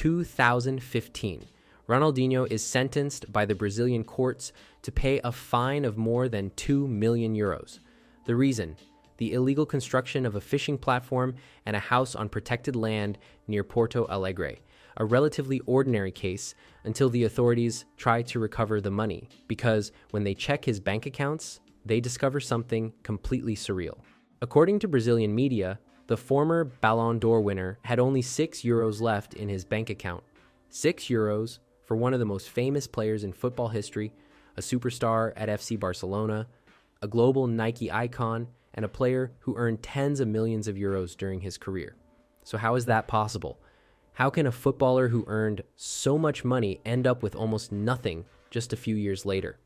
2015, Ronaldinho is sentenced by the Brazilian courts to pay a fine of more than 2 million euros. The reason? The illegal construction of a fishing platform and a house on protected land near Porto Alegre, a relatively ordinary case until the authorities try to recover the money, because when they check his bank accounts, they discover something completely surreal. According to Brazilian media, the former Ballon d'Or winner had only €6 left in his bank account. €6 for one of the most famous players in football history, a superstar at FC Barcelona, a global Nike icon, and a player who earned tens of millions of euros during his career. So how is that possible? How can a footballer who earned so much money end up with almost nothing just a few years later?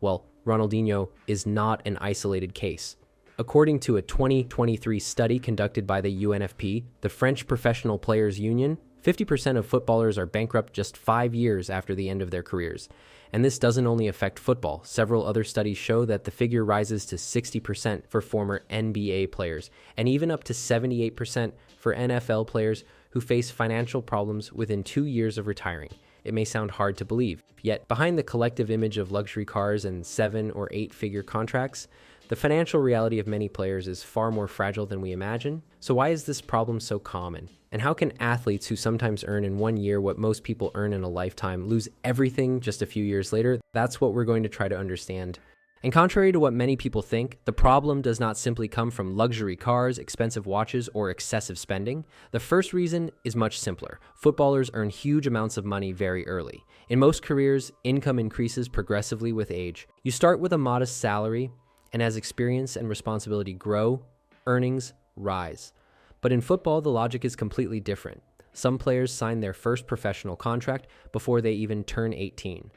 Well, Ronaldinho is not an isolated case. According to a 2023 study conducted by the UNFP, the French Professional Players Union, 50% of footballers are bankrupt just 5 years after the end of their careers. And this doesn't only affect football. Several other studies show that the figure rises to 60% for former NBA players, and even up to 78% for NFL players who face financial problems within 2 years of retiring. It may sound hard to believe, yet behind the collective image of luxury cars and 7- or 8-figure contracts, the financial reality of many players is far more fragile than we imagine. So why is this problem so common? And how can athletes who sometimes earn in 1 year what most people earn in a lifetime lose everything just a few years later? That's what we're going to try to understand. And contrary to what many people think, the problem does not simply come from luxury cars, expensive watches, or excessive spending. The first reason is much simpler. Footballers earn huge amounts of money very early. In most careers, income increases progressively with age. You start with a modest salary, and as experience and responsibility grow, earnings rise. But in football, the logic is completely different. Some players sign their first professional contract before they even turn 18.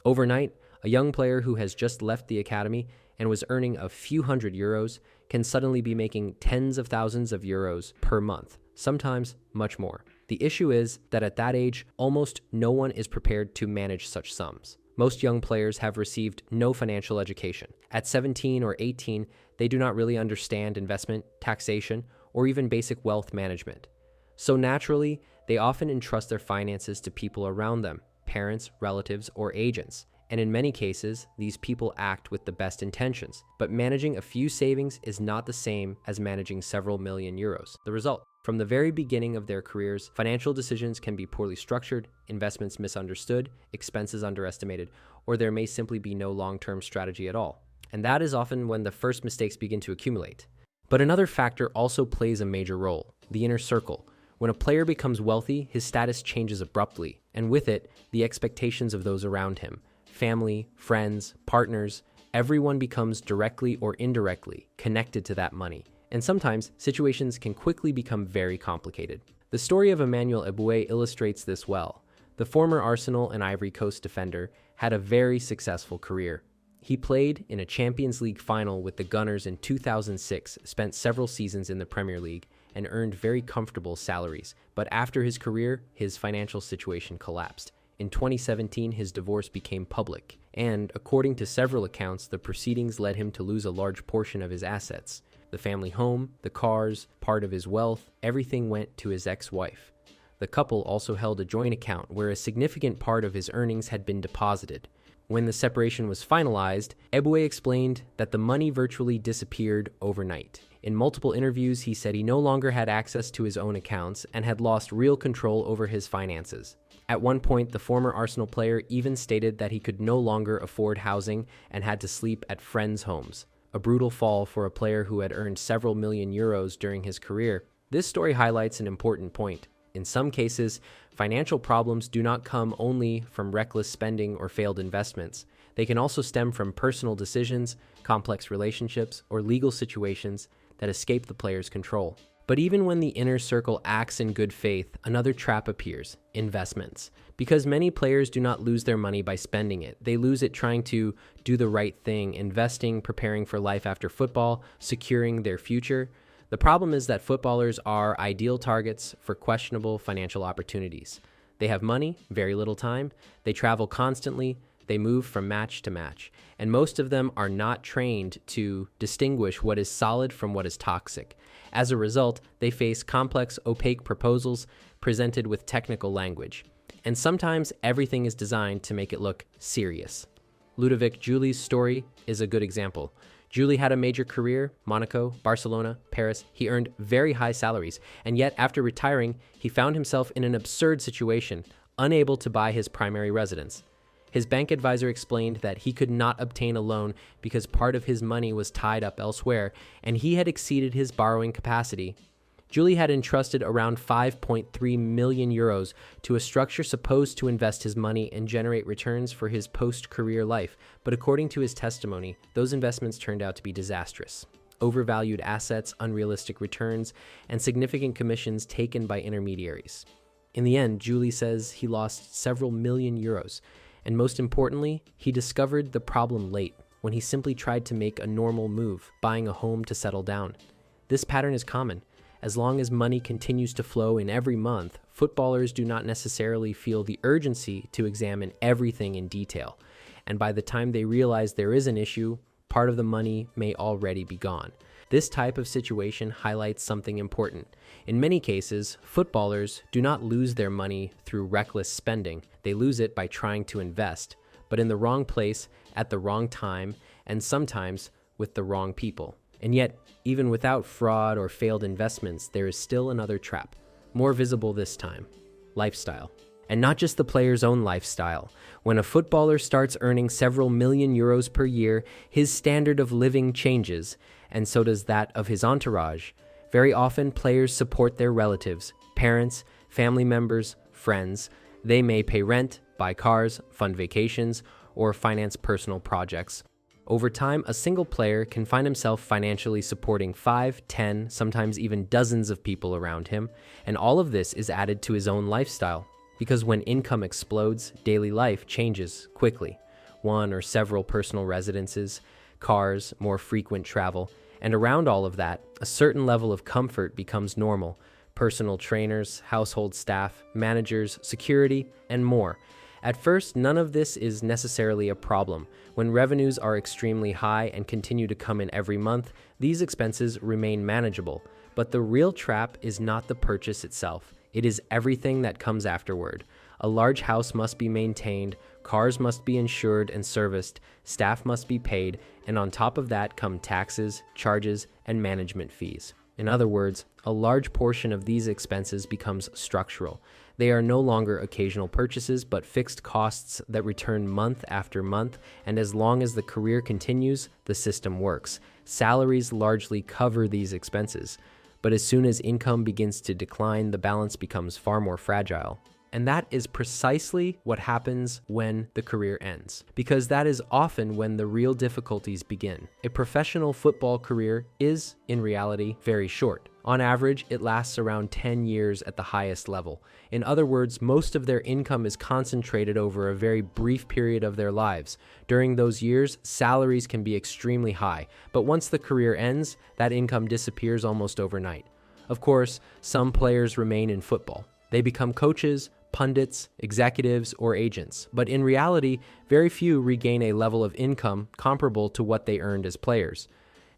Overnight, a young player who has just left the academy and was earning a few hundred euros can suddenly be making tens of thousands of euros per month, sometimes much more. The issue is that at that age, almost no one is prepared to manage such sums. Most young players have received no financial education. At 17 or 18, they do not really understand investment, taxation, or even basic wealth management. So naturally, they often entrust their finances to people around them, parents, relatives, or agents. And in many cases, these people act with the best intentions. But managing a few savings is not the same as managing several million euros. The result: from the very beginning of their careers, financial decisions can be poorly structured, investments misunderstood, expenses underestimated, or there may simply be no long-term strategy at all. And that is often when the first mistakes begin to accumulate. But another factor also plays a major role: the inner circle. When a player becomes wealthy, his status changes abruptly, and with it, the expectations of those around him. Family, friends, partners, everyone becomes directly or indirectly connected to that money. And sometimes situations can quickly become very complicated. The story of Emmanuel Eboué illustrates this well. The former Arsenal and Ivory Coast defender had a very successful career. He played in a Champions League final with the Gunners in 2006, spent several seasons in the Premier League, and earned very comfortable salaries. But after his career, his financial situation collapsed. In 2017, his divorce became public, and according to several accounts, the proceedings led him to lose a large portion of his assets. The family home, the cars, part of his wealth, everything went to his ex-wife. The couple also held a joint account where a significant part of his earnings had been deposited. When the separation was finalized, Eboué explained that the money virtually disappeared overnight. In multiple interviews, he said he no longer had access to his own accounts and had lost real control over his finances. At one point, the former Arsenal player even stated that he could no longer afford housing and had to sleep at friends' homes. A brutal fall for a player who had earned several million euros during his career. This story highlights an important point. In some cases, financial problems do not come only from reckless spending or failed investments. They can also stem from personal decisions, complex relationships, or legal situations that escape the player's control. But even when the inner circle acts in good faith, another trap appears: investments. Because many players do not lose their money by spending it. They lose it trying to do the right thing, investing, preparing for life after football, securing their future. The problem is that footballers are ideal targets for questionable financial opportunities. They have money, very little time, they travel constantly, they move from match to match, and most of them are not trained to distinguish what is solid from what is toxic. As a result, they face complex, opaque proposals presented with technical language. And sometimes everything is designed to make it look serious. Ludovic Juli's story is a good example. Juli had a major career, Monaco, Barcelona, Paris. He earned very high salaries, and yet after retiring, he found himself in an absurd situation, unable to buy his primary residence. His bank advisor explained that he could not obtain a loan because part of his money was tied up elsewhere, and he had exceeded his borrowing capacity. Juli had entrusted around 5.3 million euros to a structure supposed to invest his money and generate returns for his post-career life, but according to his testimony, those investments turned out to be disastrous. Overvalued assets, unrealistic returns, and significant commissions taken by intermediaries. In the end, Juli says he lost several million euros, and most importantly, he discovered the problem late, when he simply tried to make a normal move, buying a home to settle down. This pattern is common. As long as money continues to flow in every month, footballers do not necessarily feel the urgency to examine everything in detail. And by the time they realize there is an issue, part of the money may already be gone. This type of situation highlights something important. In many cases, footballers do not lose their money through reckless spending. They lose it by trying to invest, but in the wrong place, at the wrong time, and sometimes with the wrong people. And yet, even without fraud or failed investments, there is still another trap, more visible this time: lifestyle. And not just the player's own lifestyle. When a footballer starts earning several million euros per year, his standard of living changes, and so does that of his entourage. Very often, players support their relatives, parents, family members, friends. They may pay rent, buy cars, fund vacations, or finance personal projects. Over time, a single player can find himself financially supporting 5, 10, sometimes even dozens of people around him, and all of this is added to his own lifestyle. Because when income explodes, daily life changes quickly. One or several personal residences, cars, more frequent travel, and around all of that, a certain level of comfort becomes normal. Personal trainers, household staff, managers, security, and more. At first, none of this is necessarily a problem. When revenues are extremely high and continue to come in every month, these expenses remain manageable. But the real trap is not the purchase itself. It is everything that comes afterward. A large house must be maintained, cars must be insured and serviced, staff must be paid, and on top of that come taxes, charges, and management fees. In other words, a large portion of these expenses becomes structural. They are no longer occasional purchases, but fixed costs that return month after month, and as long as the career continues, the system works. Salaries largely cover these expenses, but as soon as income begins to decline, the balance becomes far more fragile. And that is precisely what happens when the career ends, because that is often when the real difficulties begin. A professional football career is, in reality, very short. On average, it lasts around 10 years at the highest level. In other words, most of their income is concentrated over a very brief period of their lives. During those years, salaries can be extremely high, but once the career ends, that income disappears almost overnight. Of course, some players remain in football. They become coaches, pundits, executives, or agents, but in reality, very few regain a level of income comparable to what they earned as players.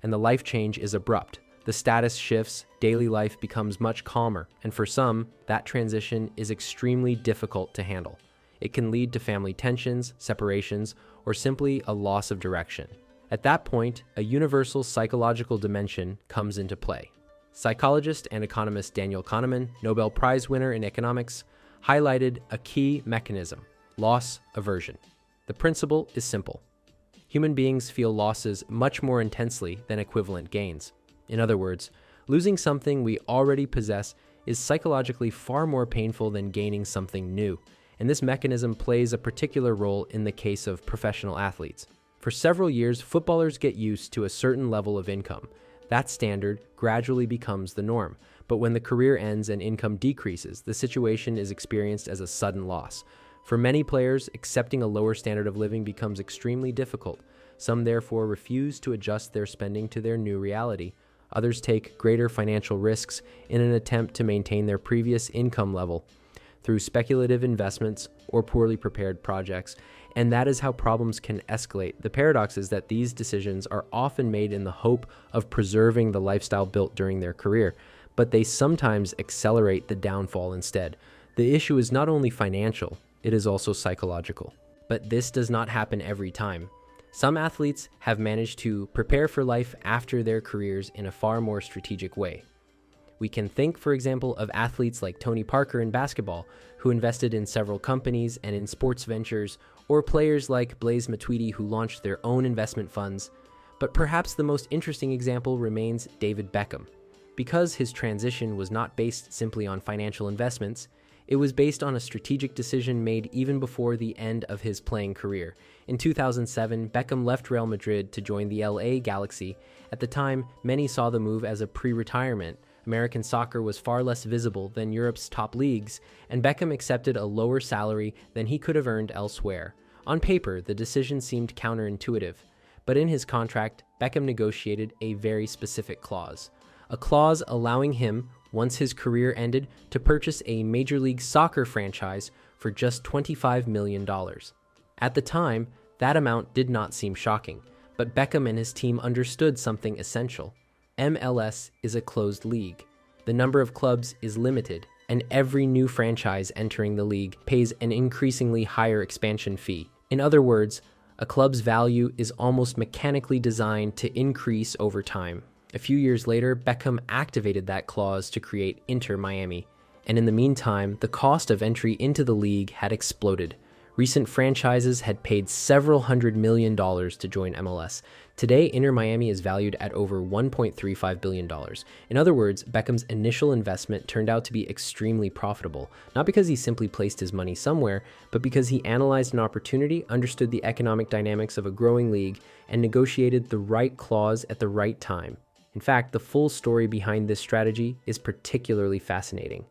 And the life change is abrupt. The status shifts, daily life becomes much calmer, and for some, that transition is extremely difficult to handle. It can lead to family tensions, separations, or simply a loss of direction. At that point, a universal psychological dimension comes into play. Psychologist and economist Daniel Kahneman, Nobel Prize winner in economics, highlighted a key mechanism: loss aversion. The principle is simple. Human beings feel losses much more intensely than equivalent gains. In other words, losing something we already possess is psychologically far more painful than gaining something new, and this mechanism plays a particular role in the case of professional athletes. For several years, footballers get used to a certain level of income. That standard gradually becomes the norm, but when the career ends and income decreases, the situation is experienced as a sudden loss. For many players, accepting a lower standard of living becomes extremely difficult. Some therefore refuse to adjust their spending to their new reality. Others take greater financial risks in an attempt to maintain their previous income level. through speculative investments or poorly prepared projects, and that is how problems can escalate. The paradox is that these decisions are often made in the hope of preserving the lifestyle built during their career, but they sometimes accelerate the downfall instead. The issue is not only financial, it is also psychological. But this does not happen every time. Some athletes have managed to prepare for life after their careers in a far more strategic way. We can think, for example, of athletes like Tony Parker in basketball, who invested in several companies and in sports ventures, or players like Blaise Matuidi, who launched their own investment funds. But perhaps the most interesting example remains David Beckham. Because his transition was not based simply on financial investments, it was based on a strategic decision made even before the end of his playing career. In 2007, Beckham left Real Madrid to join the LA Galaxy. At the time, many saw the move as a pre-retirement. American soccer was far less visible than Europe's top leagues, and Beckham accepted a lower salary than he could have earned elsewhere. On paper, the decision seemed counterintuitive, but in his contract, Beckham negotiated a very specific clause. A clause allowing him, once his career ended, to purchase a Major League Soccer franchise for just $25 million. At the time, that amount did not seem shocking, but Beckham and his team understood something essential. MLS is a closed league. The number of clubs is limited, and every new franchise entering the league pays an increasingly higher expansion fee. In other words, a club's value is almost mechanically designed to increase over time. A few years later, Beckham activated that clause to create Inter Miami, and in the meantime, the cost of entry into the league had exploded. Recent franchises had paid several $100 million to join MLS. Today, Inter Miami is valued at over $1.35 billion. In other words, Beckham's initial investment turned out to be extremely profitable, not because he simply placed his money somewhere, but because he analyzed an opportunity, understood the economic dynamics of a growing league, and negotiated the right clause at the right time. In fact, the full story behind this strategy is particularly fascinating.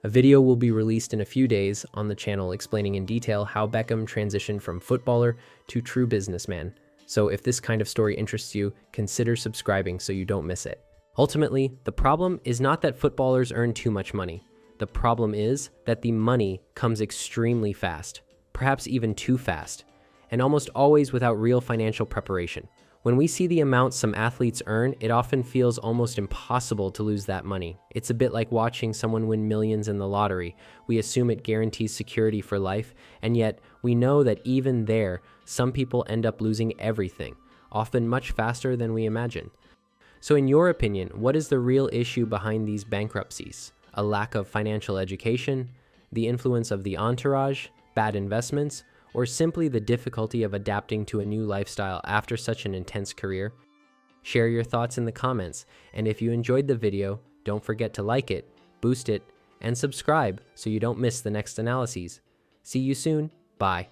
A video will be released in a few days on the channel explaining in detail how Beckham transitioned from footballer to true businessman. So if this kind of story interests you, consider subscribing so you don't miss it. Ultimately, the problem is not that footballers earn too much money. The problem is that the money comes extremely fast, perhaps even too fast, and almost always without real financial preparation. When we see the amount some athletes earn, it often feels almost impossible to lose that money. It's a bit like watching someone win millions in the lottery. We assume it guarantees security for life, and yet we know that even there, some people end up losing everything, often much faster than we imagine. So in your opinion, what is the real issue behind these bankruptcies? A lack of financial education, the influence of the entourage, bad investments, or simply the difficulty of adapting to a new lifestyle after such an intense career? Share your thoughts in the comments, and if you enjoyed the video, don't forget to like it, boost it, and subscribe so you don't miss the next analyses. See you soon. Bye.